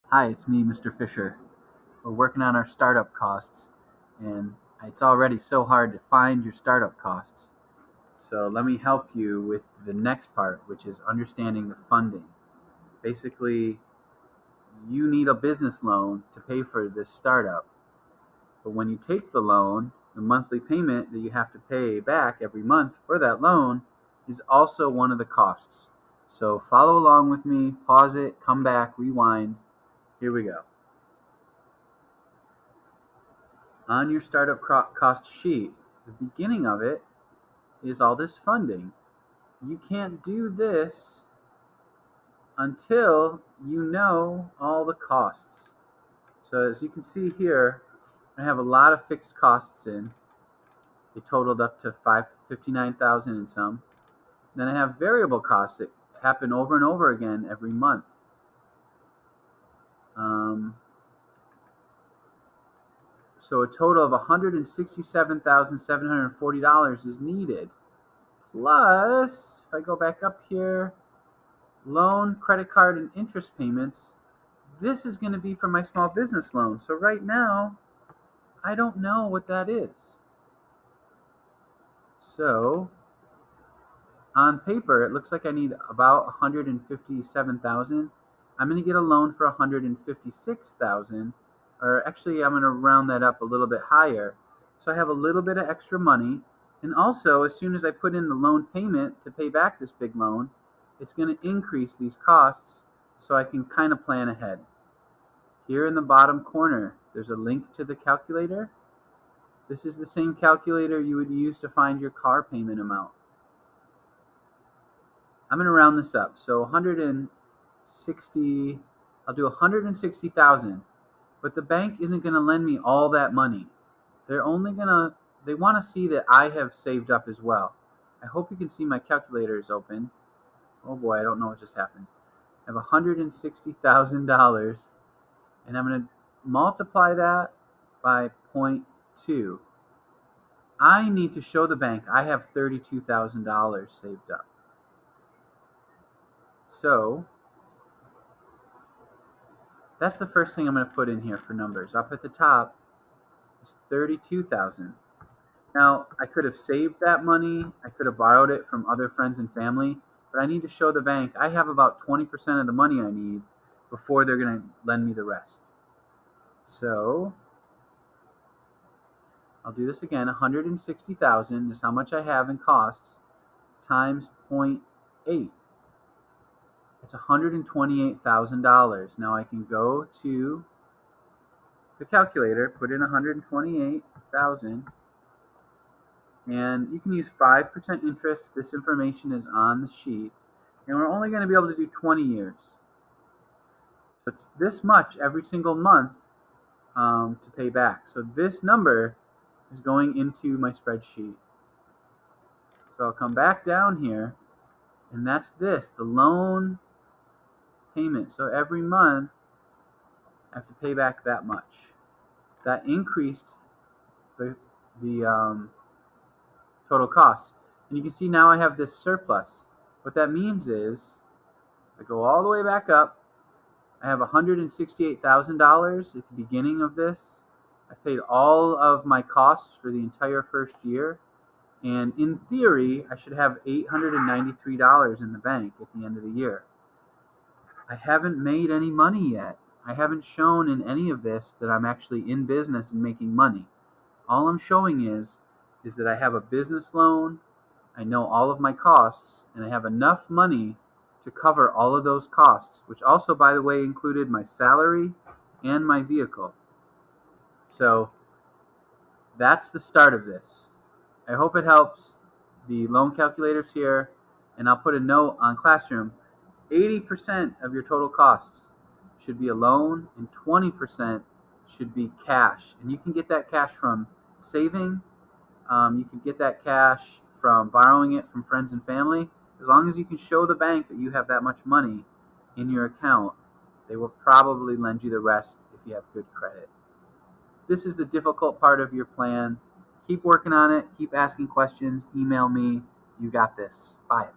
Hi, it's me, Mr. Fisher. We're working on our startup costs, and it's already so hard to find your startup costs. So let me help you with the next part, which is understanding the funding. Basically, you need a business loan to pay for this startup. But when you take the loan, the monthly payment that you have to pay back every month for that loan is also one of the costs. So follow along with me, pause it, come back, rewind. Here we go. On your startup cost sheet, the beginning of it is all this funding. You can't do this until you know all the costs. So as you can see here, I have a lot of fixed costs in. They totaled up to $59,000 and some. Then I have variable costs that happen over and over again every month. So a total of $167,740 is needed. Plus, if I go back up here, loan, credit card, and interest payments, this is going to be for my small business loan. So right now, I don't know what that is. So on paper, it looks like I need about $157,000. I'm going to get a loan for $156,000, or actually I'm going to round that up a little bit higher. So I have a little bit of extra money. And also, as soon as I put in the loan payment to pay back this big loan, it's going to increase these costs so I can kind of plan ahead. Here in the bottom corner, there's a link to the calculator. This is the same calculator you would use to find your car payment amount. I'm going to round this up. So 160, I'll do 160,000. But the bank isn't going to lend me all that money. They want to see that I have saved up as well. I hope you can see my calculator is open. Oh boy, I don't know what just happened. I have $160,000, and I'm going to multiply that by 0.2. I need to show the bank I have $32,000 saved up. So that's the first thing I'm going to put in here for numbers. Up at the top is $32,000. Now, I could have saved that money. I could have borrowed it from other friends and family, but I need to show the bank I have about 20% of the money I need before they're going to lend me the rest. So I'll do this again. 160,000 is how much I have in costs times 0.8. It's $128,000. Now I can go to the calculator, put in 128,000, and you can use 5% interest. This information is on the sheet, and we're only going to be able to do 20 years. So it's this much every single month to pay back. So this number is going into my spreadsheet. So I'll come back down here, and that's this, the loan payment. So every month I have to pay back that much. That increased the total cost. And you can see now I have this surplus. What that means is, I go all the way back up, I have $168,000 at the beginning of this. I've paid all of my costs for the entire first year. And in theory, I should have $893 in the bank at the end of the year. I haven't made any money yet. I haven't shown in any of this that I'm actually in business and making money. All I'm showing is that I have a business loan, I know all of my costs, and I have enough money to cover all of those costs, which also, by the way, included my salary and my vehicle. So that's the start of this. I hope it helps. The loan calculator's here, and I'll put a note on Classroom. 80% of your total costs should be a loan, and 20% should be cash. And you can get that cash from saving. You can get that cash from borrowing it from friends and family. As long as you can show the bank that you have that much money in your account, they will probably lend you the rest if you have good credit. This is the difficult part of your plan. Keep working on it. Keep asking questions. Email me. You got this. Bye.